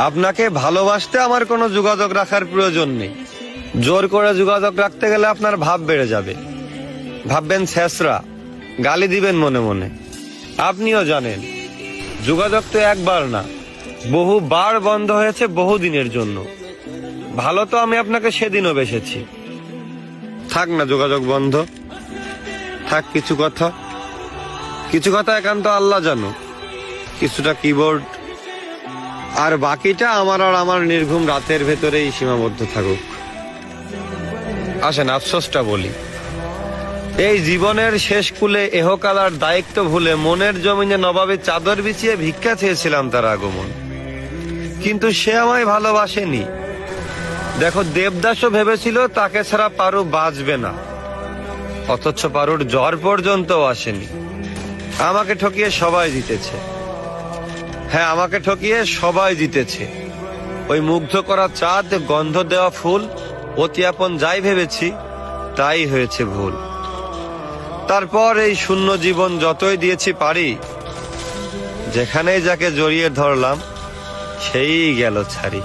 আপনাকে ভালোবাসতে আমার কোনো যোগাযোগ রাখার প্রয়োজন নেই। জোর করে যোগাযোগ রাখতে গেলে আপনার ভাব বেড়ে যাবে, ভাববেন ছেঁচড়া, গালি দিবেন মনে মনে। আপনিও জানেন যোগাযোগ তো একবার না, বহুবার বন্ধ হয়েছে বহুদিনের জন্য। ভালো তো আমি আপনাকে সেদিনও বেসেছি। থাক না যোগাযোগ বন্ধ, থাক কিছু কথা একান্ত আল্লাহ জানো, কিছুটা কিবোর্ড, আর বাকিটা আমার আর আমার নির্ঘুম রাতের ভেতরেই সীমাবদ্ধ থাকুক। আসেন আফসোসটা বলি, এই জীবনের শেষ কুলে এহকাল আর দায়িত্ব ভুলে মনের জমিনে নবাবে চাদর বিছিয়ে ভিক্ষা চেয়েছিলাম তার আগমন, কিন্তু সে আমায় ভালোবাসেনি। দেখো দেবদাসও ভেবেছিল তাকে ছাড়া পারু বাঁচবে না, অথচ পারুর জ্বর পর্যন্ত আসেনি। আমাকে ঠকিয়ে সবাই জিতেছে, হ্যাঁ আমাকে ঠকিয়ে সবাই জিতেছে। ওই মুগ্ধ করা চাঁদ, গন্ধ দেওয়া ফুল, অতি আপন যাই ভেবেছি তাই হয়েছে ভুল। তারপর এই শূন্য জীবন যতই দিয়েছি পারি, যেখানেই যাকে জড়িয়ে ধরলাম সেই গেল ছাড়ি।